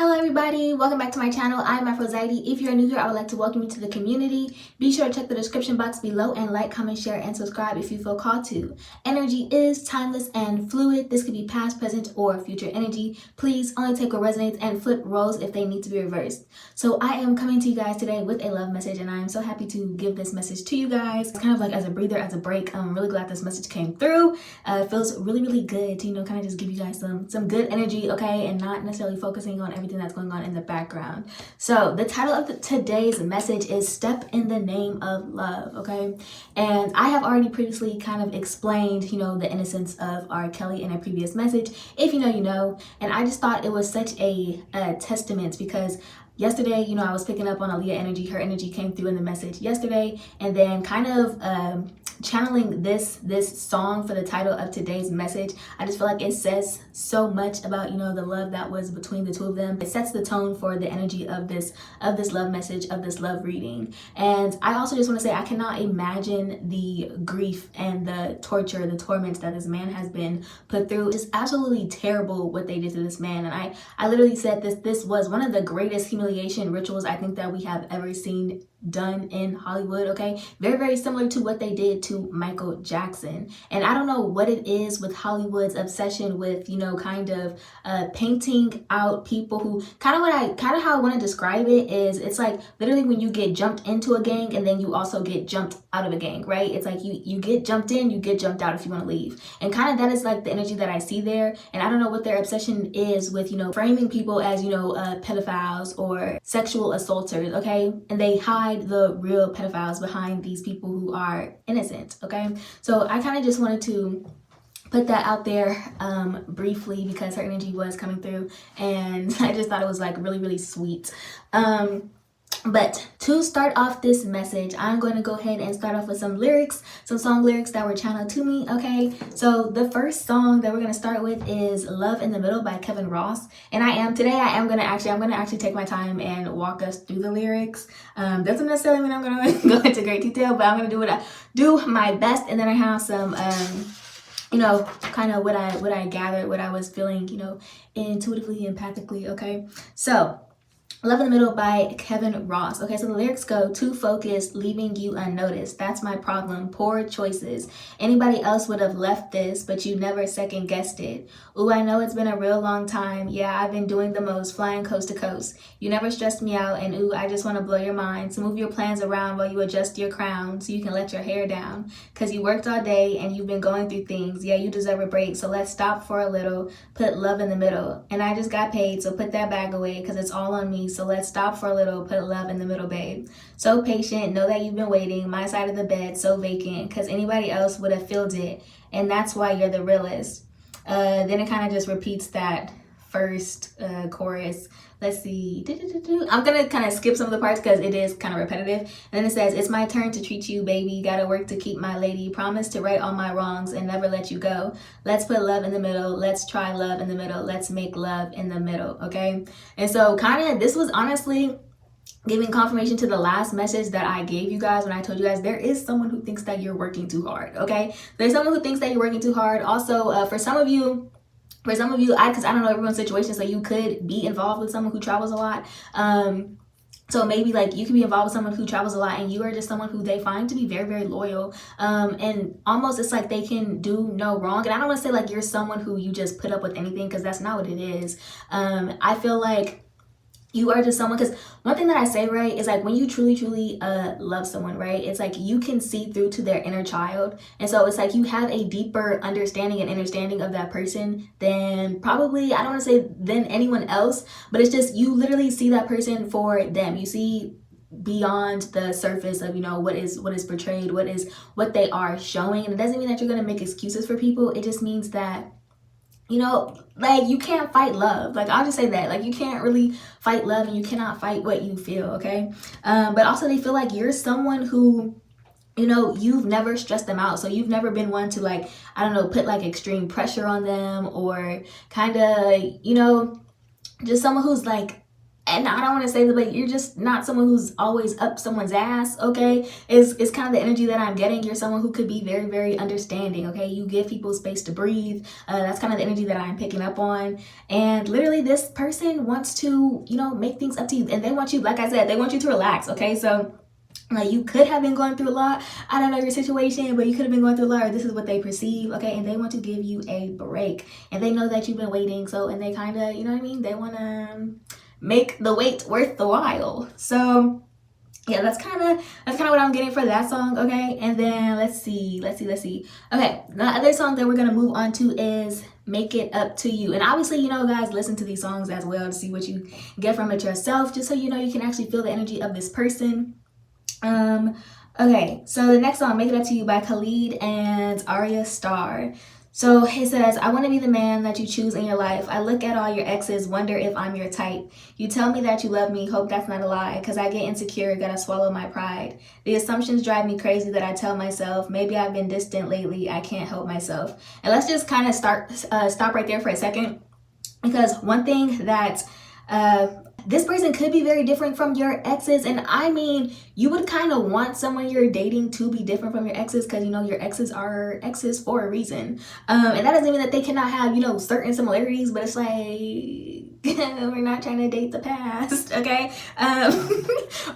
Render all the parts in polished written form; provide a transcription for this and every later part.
Hello everybody, welcome back to my channel. I'm Aphrodite. If you're new here, I would like to welcome you to the community. Be sure to check the description box below and like, comment, share, and subscribe if you feel called to. Energy is timeless and fluid. This could be past, present, or future energy. Please only take what resonates and flip roles if they need to be reversed. So I am coming to you guys today with a love message, and I am so happy to give this message to you guys. It's kind of like as a breather, as a break. I'm really glad this message came through. It feels really good to, kind of just give you guys some good energy, okay, and not necessarily focusing on everything that's going on in the background. So the title of today's message is Step in the Name of Love, okay? And I have already previously kind of explained, the innocence of R. Kelly in a previous message. If you know, you know. And I just thought it was such a testament because yesterday, I was picking up on Aaliyah energy. Her energy came through in the message yesterday, and then kind of channeling this song for the title of today's message. I just feel like it says so much about the love that was between the two of them. It sets the tone for the energy of this love message, of this love reading. And I also just want to say I cannot imagine the grief and the torture, the torments that this man has been put through. It's absolutely terrible what they did to this man. And I literally said this was one of the greatest humiliation rituals I think that we have ever seen done in Hollywood, okay? Very similar to what they did to Michael Jackson. And I don't know what it is with Hollywood's obsession with, kind of painting out people who kind of how I want to describe it is it's like literally when you get jumped into a gang and then you also get jumped out of a gang, right? It's like you get jumped in, you get jumped out if you want to leave. And kind of that is like the energy that I see there. And I don't know what their obsession is with, framing people as, pedophiles or sexual assaulters, okay? And they hide the real pedophiles behind these people who are innocent, okay? So I kind of just wanted to put that out there briefly because her energy was coming through, and I just thought it was like really sweet. But to start off this message, I'm going to go ahead and start off with some lyrics, some song lyrics that were channeled to me, okay? So the first song that we're going to start with is Love in the Middle by Kevin Ross. And I'm going to actually take my time and walk us through the lyrics. Doesn't necessarily mean I'm going to go into great detail, but I'm going to do my best. And then I have some, kind of what I gathered, what I was feeling, intuitively, empathically, okay? So Love in the Middle by Kevin Ross. Okay, so the lyrics go, too focused, leaving you unnoticed. That's my problem. Poor choices. Anybody else would have left this, but you never second guessed it. Ooh, I know it's been a real long time. Yeah, I've been doing the most, flying coast to coast. You never stressed me out, and ooh, I just want to blow your mind. So move your plans around while you adjust your crown so you can let your hair down. Cause you worked all day and you've been going through things. Yeah, you deserve a break. So let's stop for a little. Put love in the middle. And I just got paid, so put that bag away, cause it's all on me. So let's stop for a little, put love in the middle, babe. So patient, know that you've been waiting. My side of the bed, so vacant, because anybody else would have filled it. And that's why you're the realest. Then it kind of just repeats that first chorus. Let's see. I'm going to kind of skip some of the parts because it is kind of repetitive. And then it says, it's my turn to treat you, baby. Gotta work to keep my lady. Promise to right all my wrongs and never let you go. Let's put love in the middle. Let's try love in the middle. Let's make love in the middle, okay? And so kind of this was honestly giving confirmation to the last message that I gave you guys when I told you guys there is someone who thinks that you're working too hard, okay? There's someone who thinks that you're working too hard. Also, for some of you, because I don't know everyone's situation, so you could be involved with someone who travels a lot. So maybe like you could be involved with someone who travels a lot and you are just someone who they find to be very loyal. And almost it's like they can do no wrong. And I don't want to say like you're someone who you just put up with anything, because that's not what it is. I feel like you are just someone, because one thing that I say, right, is like when you truly love someone, right, it's like you can see through to their inner child. And so it's like you have a deeper understanding of that person than probably, I don't want to say than anyone else, but it's just you literally see that person for them. You see beyond the surface of what is portrayed, what they are showing. And it doesn't mean that you're going to make excuses for people. It just means that like you can't fight love. Like I'll just say that, like you can't really fight love and you cannot fight what you feel, okay? But also they feel like you're someone who, you've never stressed them out. So you've never been one to like, I don't know, put like extreme pressure on them or kind of, just someone who's like and I don't want to say that, but you're just not someone who's always up someone's ass, okay? It's kind of the energy that I'm getting. You're someone who could be very, very understanding, okay? You give people space to breathe. That's kind of the energy that I'm picking up on. And literally this person wants to, you know, make things up to you. And they want you, like I said, they want you to relax, okay? So you could have been going through a lot. I don't know your situation, but you could have been going through a lot, or this is what they perceive, okay? And they want to give you a break. And they know that you've been waiting, so, and they kind of, you know what I mean? They want to make the wait worth the while. So yeah, that's kind of what I'm getting for that song, okay? And then let's see. Okay, the other song that we're gonna move on to is Make It Up to You. And obviously, you know, guys, listen to these songs as well to see what you get from it yourself, just so you know you can actually feel the energy of this person. Okay, so the next song, Make It Up to You by Khalid and Arya Starr. So it says, I want to be the man that you choose in your life. I look at all your exes, wonder if I'm your type. You tell me that you love me, hope that's not a lie, because I get insecure, gotta swallow my pride. The assumptions drive me crazy that I tell myself, maybe I've been distant lately, I can't help myself. And let's just kind of stop right there for a second, because one thing that this person could be very different from your exes. And I mean, you would kind of want someone you're dating to be different from your exes, because, you know, your exes are exes for a reason. And that doesn't mean that they cannot have, you know, certain similarities, but it's like, we're not trying to date the past, okay?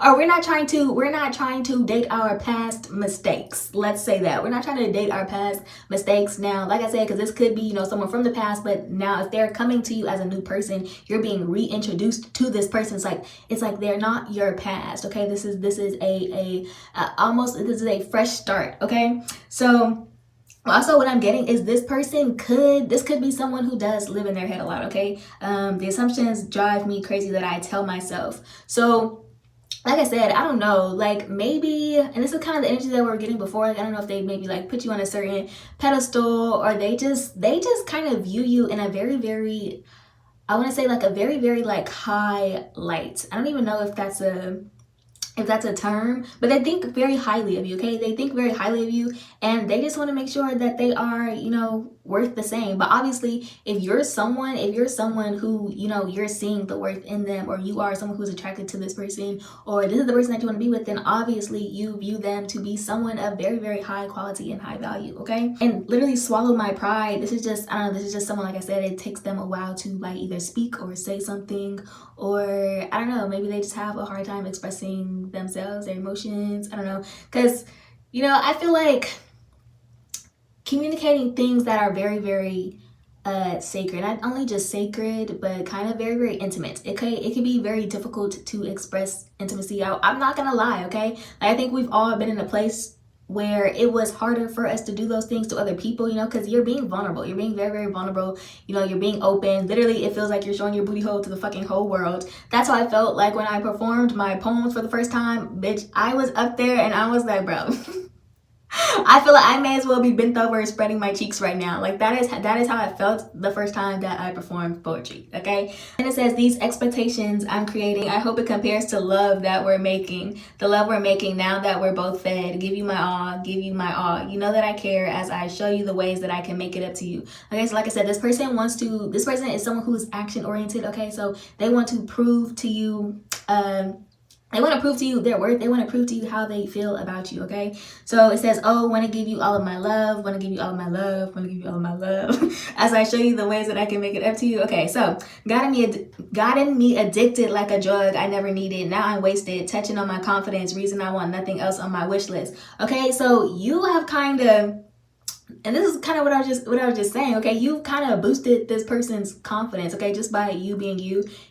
Or we're not trying to date our past mistakes. Let's say that. We're not trying to date our past mistakes. Now, like I said, because this could be, you know, someone from the past, but now if they're coming to you as a new person, you're being reintroduced to this person. It's like they're not your past, okay? This is a fresh start, okay? So also what I'm getting is this could be someone who does live in their head a lot, okay? The assumptions drive me crazy that I tell myself. So like I said, I don't know, like maybe, and this is kind of the energy that we were getting before, like I don't know if they maybe like put you on a certain pedestal, or they just kind of view you in a very, very, I want to say like a very, very like high light. I don't even know if that's a term, but they think very highly of you, okay? They think very highly of you, and they just want to make sure that they are, you know, worth the same. But obviously, if you're someone who, you know, you're seeing the worth in them, or you are someone who's attracted to this person, or this is the person that you want to be with, then obviously you view them to be someone of very, very high quality and high value, okay? And literally swallow my pride. This is just, I don't know, this is just someone, like I said, it takes them a while to like either speak or say something, or I don't know, maybe they just have a hard time expressing themselves, their emotions. I don't know, because, you know, I feel like communicating things that are very, very sacred, not only just sacred, but kind of very, very intimate. It can be very difficult to express intimacy. I'm not gonna lie, okay? Like, I think we've all been in a place where it was harder for us to do those things to other people, you know, because you're being vulnerable. You're being very, very vulnerable. You know, you're being open. Literally, it feels like you're showing your booty hole to the fucking whole world. That's how I felt like when I performed my poems for the first time. Bitch, I was up there and I was like, bro, I feel like I may as well be bent over and spreading my cheeks right now. Like that is how I felt the first time that I performed poetry, okay? And it says, these expectations I'm creating, I hope it compares to love that we're making. The love we're making now that we're both fed. Give you my all, give you my all. You know that I care as I show you the ways that I can make it up to you. Okay, so like I said, this person is someone who is action oriented, okay? So they want to prove to you, they want to prove to you their worth. They want to prove to you how they feel about you, okay? So it says, oh, want to give you all of my love, want to give you all of my love, want to give you all of my love, as I show you the ways that I can make it up to you. Okay, so gotten me addicted like a drug I never needed. Now I'm wasted, touching on my confidence, reason I want nothing else on my wish list. Okay, so you have kind of, and this is kind of what I was just saying, okay? You've kind of boosted this person's confidence, okay? Just by you being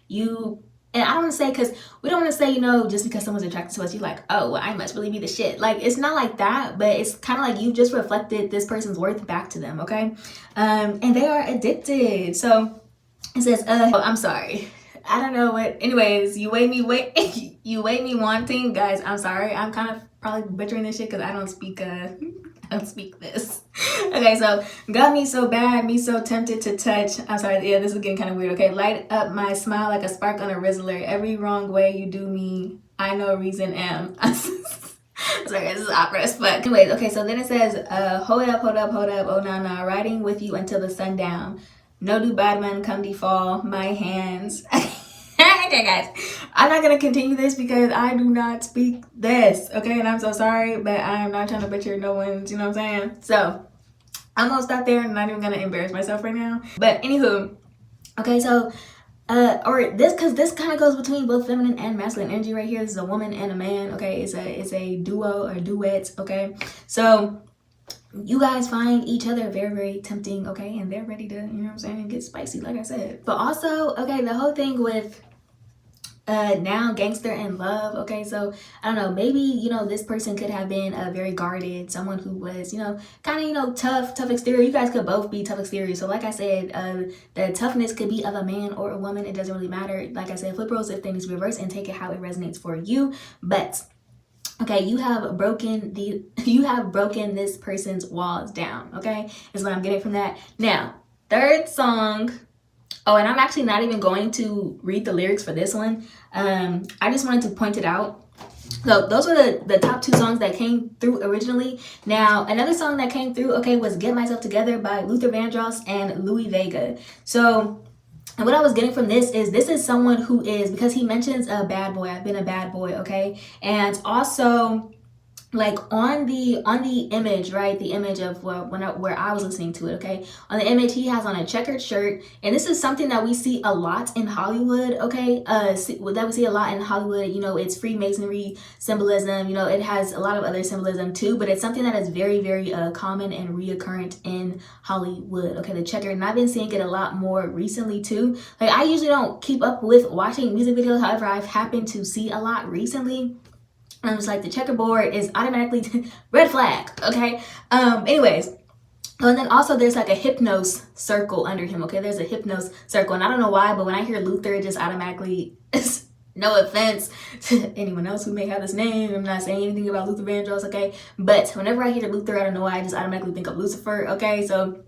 you. And I don't want to say, because we don't want to say, you know, just because someone's attracted to us, you're like, oh, well, I must really be the shit. Like, it's not like that, but it's kind of like you just reflected this person's worth back to them, okay? And they are addicted. So it says, I'm sorry. I don't know what, anyways, you weigh me wanting, guys, I'm sorry. I'm kind of probably butchering this shit because I don't speak this. Okay, so got me so bad, me so tempted to touch. I'm sorry, yeah, this is getting kind of weird. Okay, light up my smile like a spark on a Rizzler. Every wrong way you do me, I no reason am. Sorry, this is opera as fuck. Anyways, okay, so then it says, hold up, oh nah, riding with you until the sundown. No do bad man come fall, my hands. Okay, guys, I'm not gonna continue this because I do not speak this, okay? And I'm so sorry, but I'm not trying to butcher no one's, you know what I'm saying? So I'm gonna stop there and I'm not even gonna embarrass myself right now. But anywho, okay, so or this, because this kind of goes between both feminine and masculine energy right here. This is a woman and a man, okay? It's a duo or duet, okay? So you guys find each other very, very tempting, okay? And they're ready to, you know what I'm saying, get spicy, like I said. But also, okay, the whole thing with now gangster in love, okay, so I don't know, maybe, you know, this person could have been a very guarded, someone who was, you know, kind of, you know, tough exterior. You guys could both be tough exterior. So like I said, the toughness could be of a man or a woman. It doesn't really matter. Like I said, flip roles if things reverse and take it how it resonates for you. But okay, you have broken this person's walls down, okay, is what I'm getting from that. Now, third song. Oh, and I'm actually not even going to read the lyrics for this one. I just wanted to point it out. So those were the top two songs that came through originally. Now, another song that came through, okay, was Get Myself Together by Luther Vandross and Louis Vega. So, and what I was getting from this is someone who is, because he mentions a bad boy, I've been a bad boy, okay? And also, like on the image, right, the image of where I was listening to it, okay, on the image he has on a checkered shirt, and this is something that we see a lot in Hollywood, okay, that we see a lot in Hollywood. You know, it's Freemasonry symbolism, you know, it has a lot of other symbolism too, but it's something that is very, very common and reoccurrent in Hollywood, okay, the checkered. And I've been seeing it a lot more recently too. Like, I usually don't keep up with watching music videos, however, I've happened to see a lot recently. I'm just like, the checkerboard is automatically red flag, okay? Anyways, and then also there's like a hypnos circle under him, okay? There's a hypnos circle, and I don't know why, but when I hear Luther, it just automatically, no offense to anyone else who may have this name, I'm not saying anything about Luther Vandross, okay? But whenever I hear Luther, I don't know why, I just automatically think of Lucifer, okay? So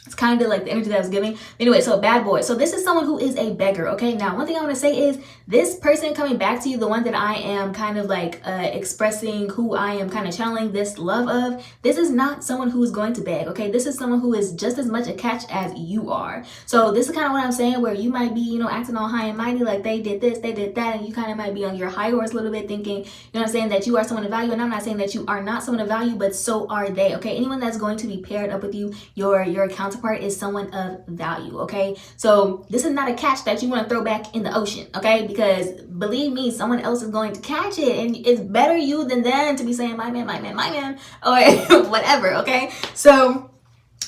it's kind of like the energy that I was giving. Anyway, so bad boy. So this is someone who is a beggar, okay? Now, one thing I want to say is this person coming back to you, the one that I am kind of like expressing, who I am kind of channeling this love of, this is not someone who is going to beg, okay? This is someone who is just as much a catch as you are. So this is kind of what I'm saying, where you might be, you know, acting all high and mighty, like they did this, they did that, and you kind of might be on your high horse a little bit thinking, you know what I'm saying, that you are someone of value. And I'm not saying that you are not someone of value, but so are they, okay? Anyone that's going to be paired up with you, your counterpart, is someone of value, okay? So this is not a catch that you want to throw back in the ocean, okay? Because believe me, someone else is going to catch it, and it's better you than them to be saying my man, or whatever, okay? So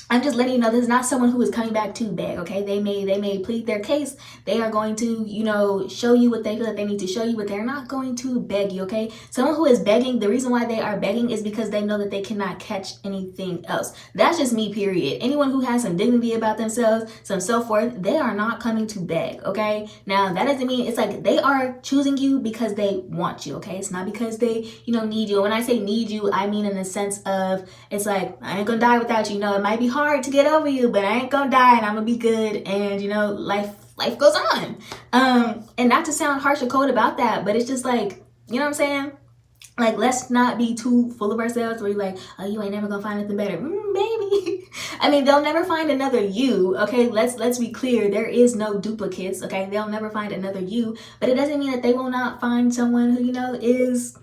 I'm just letting you know, this is not someone who is coming back to beg, okay? They may plead their case. They are going to, you know, show you what they feel that they need to show you, but they're not going to beg you, okay? Someone who is begging, the reason why they are begging is because they know that they cannot catch anything else. That's just me, period. Anyone who has some dignity about themselves, some self-worth, they are not coming to beg, okay? Now, that doesn't mean, it's like they are choosing you because they want you, okay? It's not because they, you know, need you. When I say need you, I mean in the sense of, it's like, I ain't gonna die without you. You know, it might be hard to get over you, but I ain't gonna die, and I'm gonna be good, and you know, life goes on. And not to sound harsh or cold about that, but it's just like, you know what I'm saying, like, let's not be too full of ourselves where you're like, oh, you ain't never gonna find nothing better. Baby, I mean, they'll never find another you, okay? Let's be clear, there is no duplicates, okay? They'll never find another you, but it doesn't mean that they will not find someone who, you know, is,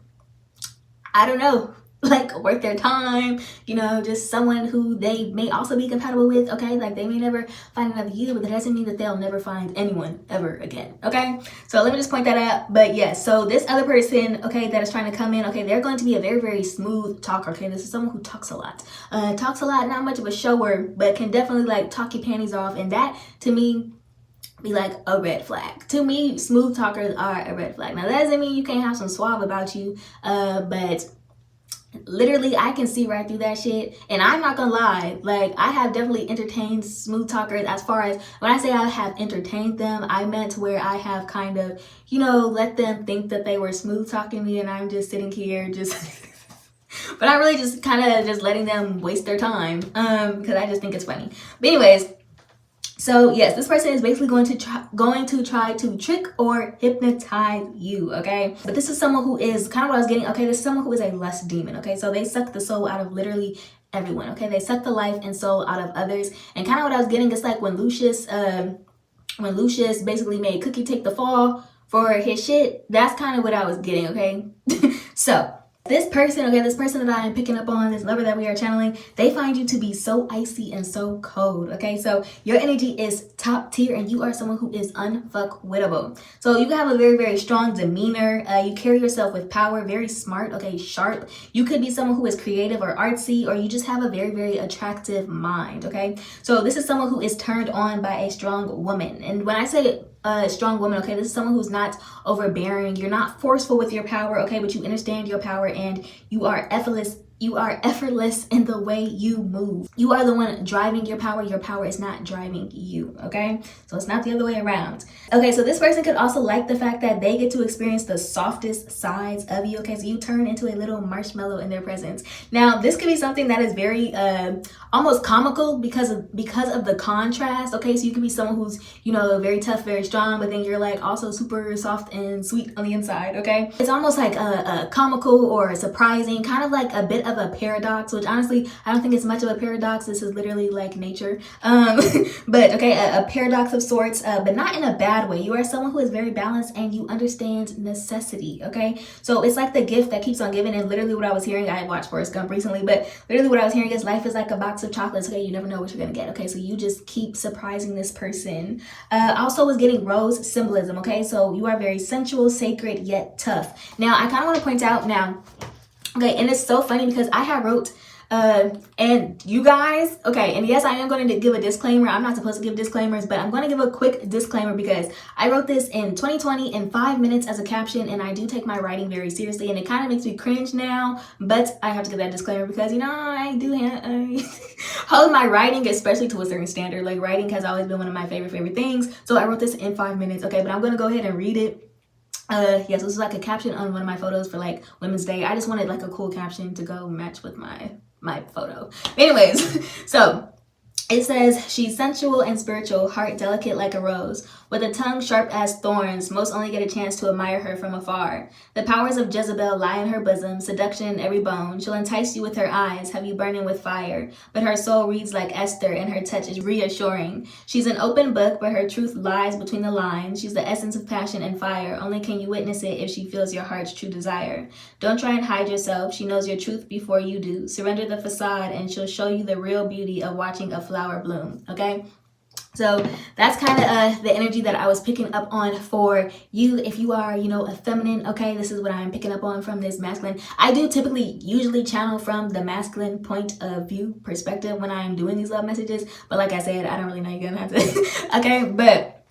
I don't know, like worth their time, you know, just someone who they may also be compatible with, okay? Like, they may never find another you, but that doesn't mean that they'll never find anyone ever again, okay? So let me just point that out. But yes, so this other person, okay, that is trying to come in, okay, they're going to be a very, very smooth talker, okay? This is someone who talks a lot, not much of a shower, but can definitely like talk your panties off, and that to me be like a red flag. To me, smooth talkers are a red flag. Now, that doesn't mean you can't have some suave about you, but literally I can see right through that shit. And I'm not gonna lie, like, I have definitely entertained smooth talkers. As far as when I say I have entertained them, I meant where I have kind of, you know, let them think that they were smooth talking me, and I'm just sitting here just but I'm really just kind of just letting them waste their time because I just think it's funny. But anyways, so yes, this person is basically going to try to trick or hypnotize you, okay? But this is someone who is kind of what I was getting, okay? This is someone who is a lust demon, okay? So they suck the soul out of literally everyone, okay? They suck the life and soul out of others. And kind of what I was getting is like when Lucius basically made Cookie take the fall for his shit, that's kind of what I was getting, okay? So this person, okay, this person that I am picking up on, this lover that we are channeling, they find you to be so icy and so cold, okay? So your energy is top tier and you are someone who is unfuckwittable. So you have a very, very strong demeanor. You carry yourself with power, very smart, okay, sharp. You could be someone who is creative or artsy, or you just have a very, very attractive mind, okay? So this is someone who is turned on by a strong woman. And when I say a strong woman, okay, this is someone who's not overbearing. You're not forceful with your power, okay, but you understand your power and you are effortless. You are effortless in the way you move. You are the one driving your power. Your power is not driving you, okay? So it's not the other way around. Okay, so this person could also like the fact that they get to experience the softest sides of you, okay? So you turn into a little marshmallow in their presence. Now, this could be something that is very almost comical because of the contrast, okay? So you could be someone who's, you know, very tough, very strong, but then you're like also super soft and sweet on the inside, okay? It's almost like a comical or surprising, kind of like a bit of a paradox, which honestly I don't think it's much of a paradox. This is literally like nature, but okay, a paradox of sorts, but not in a bad way. You are someone who is very balanced and you understand necessity, okay? So it's like the gift that keeps on giving. And literally what I was hearing, I watched Forrest Gump recently, but literally what I was hearing is life is like a box of chocolates, okay? You never know what you're gonna get, okay? So you just keep surprising this person. Also was getting rose symbolism, okay? So you are very sensual, sacred, yet tough. Now I kind of want to point out now, okay, and it's so funny because I had wrote, and you guys, okay, and yes, I am going to give a disclaimer. I'm not supposed to give disclaimers, but I'm going to give a quick disclaimer because I wrote this in 2020 in 5 minutes as a caption, and I do take my writing very seriously, and it kind of makes me cringe now, but I have to give that disclaimer because, you know, I do hold my writing, especially to a certain standard. Like, writing has always been one of my favorite things, so I wrote this in 5 minutes, okay, but I'm going to go ahead and read it. Yes, this is like a caption on one of my photos for like Women's Day. I just wanted like a cool caption to go match with my photo. Anyways, so it says, she's sensual and spiritual, heart delicate like a rose, with a tongue sharp as thorns, most only get a chance to admire her from afar. The powers of Jezebel lie in her bosom, seduction in every bone. She'll entice you with her eyes, have you burning with fire. But her soul reads like Esther, and her touch is reassuring. She's an open book, but her truth lies between the lines. She's the essence of passion and fire. Only can you witness it if she feels your heart's true desire. Don't try and hide yourself. She knows your truth before you do. Surrender the facade, and she'll show you the real beauty of watching a flower bloom, okay? So that's kind of the energy that I was picking up on for you. If you are, you know, a feminine, okay, this is what I'm picking up on from this masculine. I do usually channel from the masculine point of view perspective when I'm doing these love messages. But like I said, I don't really know you're gonna have to, okay? But,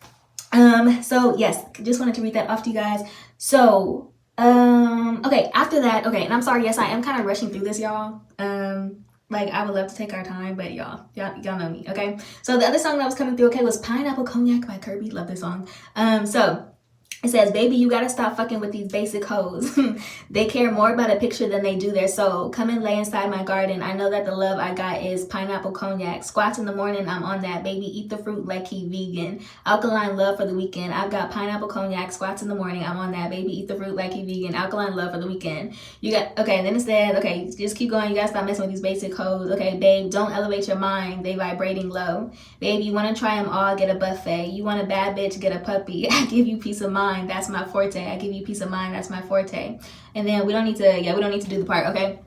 so yes, just wanted to read that off to you guys. So, okay, after that, okay, and I'm sorry, yes, I am kind of rushing through this, y'all. Like, I would love to take our time, but y'all know me, okay? So the other song that was coming through, okay, was Pineapple Cognac by Kirby. Love this song. So it says, baby, you gotta stop fucking with these basic hoes. They care more about a picture than they do their soul. Come and lay inside my garden. I know that the love I got is pineapple cognac. Squats in the morning, I'm on that. Baby, eat the fruit like he vegan. Alkaline love for the weekend. I've got pineapple cognac. Squats in the morning, I'm on that. Baby, eat the fruit like he vegan. Alkaline love for the weekend. You got, okay, and then it said, okay, just keep going. You gotta stop messing with these basic hoes. Okay, babe, don't elevate your mind. They vibrating low. Babe, you wanna try them all, get a buffet. You want a bad bitch, get a puppy. I give you peace of mind. That's my forte. I give you peace of mind. That's my forte. And then we don't need to do the part, okay?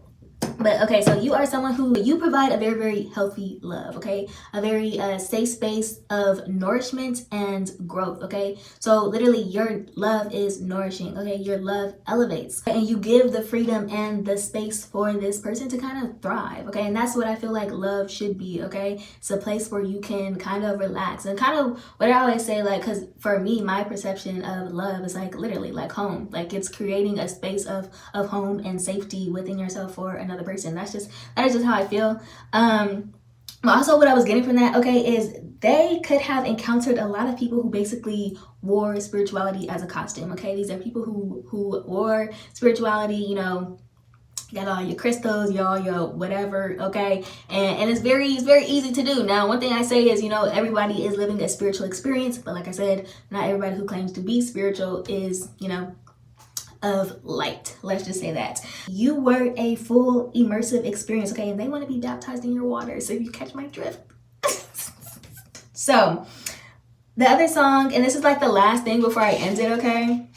But okay, so you are someone who you provide a very, very healthy love, okay? A very safe space of nourishment and growth, okay? So literally your love is nourishing, okay? Your love elevates, and you give the freedom and the space for this person to kind of thrive, okay? And that's what I feel like love should be, okay? It's a place where you can kind of relax, and kind of what I always say, like, because for me, my perception of love is like literally like home. Like, it's creating a space of home and safety within yourself for another person. That is just how I feel. Also, what I was getting from that, okay, is they could have encountered a lot of people who basically wore spirituality as a costume, okay? These are people who wore spirituality, you know, got all your crystals, your whatever, okay? And it's very easy to do. Now, one thing I say is, you know, everybody is living a spiritual experience, but like I said, not everybody who claims to be spiritual is, you know, of light. Let's just say that. You were a full immersive experience, okay? And they want to be baptized in your water, so you catch my drift. So The other song, and this is like the last thing before I end it, okay?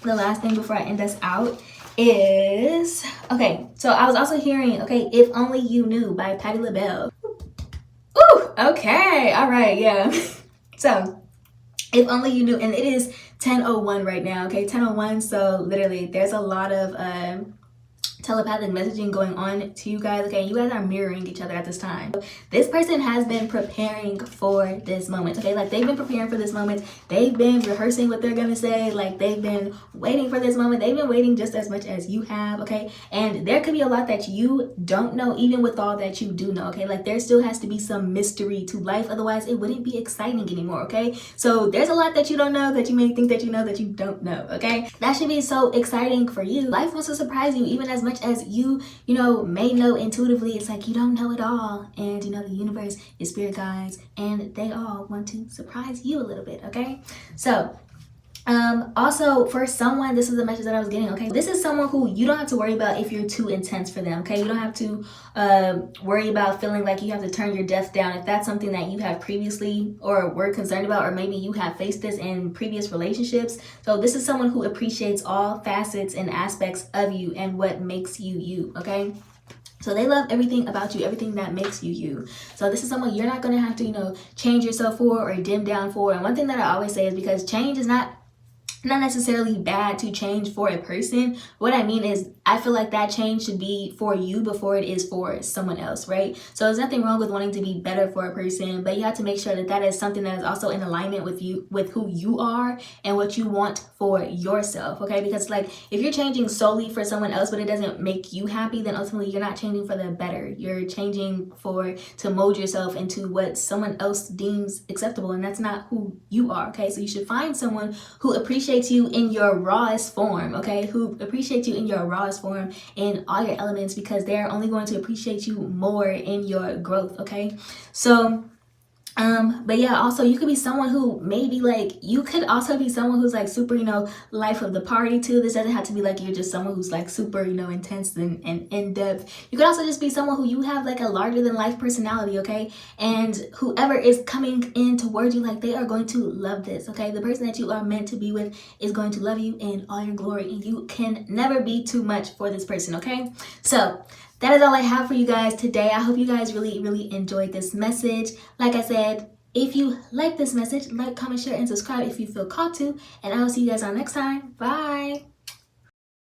The last thing before I end us out is, okay, so I was also hearing, okay, If Only You Knew by Patti LaBelle. Ooh, okay, all right, yeah. So, If Only You Knew, and it is 10:01 right now, okay, 10:01, so literally there's a lot of telepathic messaging going on to you guys, okay? You guys are mirroring each other at this time. This person has been preparing for this moment, okay? Like, they've been preparing for this moment. They've been rehearsing what they're gonna say. Like, they've been waiting for this moment. They've been waiting just as much as you have, okay? And there could be a lot that you don't know, even with all that you do know, okay? Like, there still has to be some mystery to life. Otherwise, it wouldn't be exciting anymore, okay? So there's a lot that you don't know, that you may think that you know, that you don't know, okay? That should be so exciting for you. Life wants to surprise you even as much as you may know intuitively. It's like you don't know it all, and the universe, your spirit guides, and they all want to surprise you a little bit, okay? So also for someone, this is the message that I was getting, okay? This is someone who you don't have to worry about if you're too intense for them, okay? You don't have to worry about feeling like you have to turn your depth down if that's something that you have previously or were concerned about, or maybe you have faced this in previous relationships. So this is someone who appreciates all facets and aspects of you and what makes you you, okay? So they love everything about you, everything that makes you you. So this is someone you're not going to have to, change yourself for or dim down for. And one thing that I always say is, because change is not necessarily bad to change for a person. What I mean is, I feel like that change should be for you before it is for someone else, right? So there's nothing wrong with wanting to be better for a person, but you have to make sure that that is something that is also in alignment with you, with who you are and what you want for yourself, okay? Because like, if you're changing solely for someone else but it doesn't make you happy, then ultimately you're not changing for the better. You're changing to mold yourself into what someone else deems acceptable, and that's not who you are, okay? So you should find someone who appreciates you in your rawest form, okay? Who appreciates you in your rawest form, in all your elements, because they're only going to appreciate you more in your growth, okay? So but yeah, also you could be someone who maybe like, you could also be someone who's like super, life of the party too. This doesn't have to be like you're just someone who's like super, intense and in depth. You could also just be someone who you have like a larger than life personality, okay? And whoever is coming in towards you, like, they are going to love this, okay? The person that you are meant to be with is going to love you in all your glory, and you can never be too much for this person, okay? So that is all I have for you guys today. I hope you guys really enjoyed this message. Like I said, if you like this message, like, comment, share, and subscribe if you feel called to. And I will see you guys on next time. Bye.